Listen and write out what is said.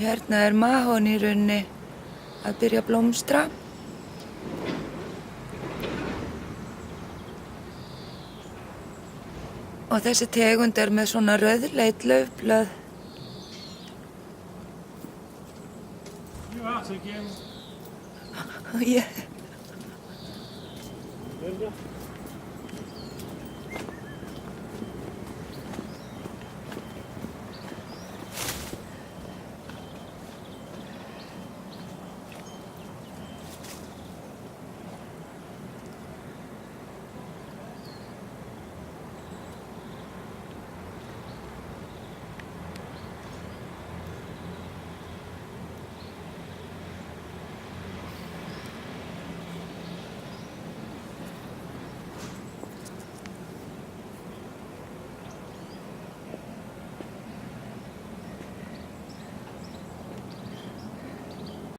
Hérna mahóní í rauninni að byrja að blómstra. Og þessi tegund með svona rauðleit laufblöð. You out again? Yeah. Linda?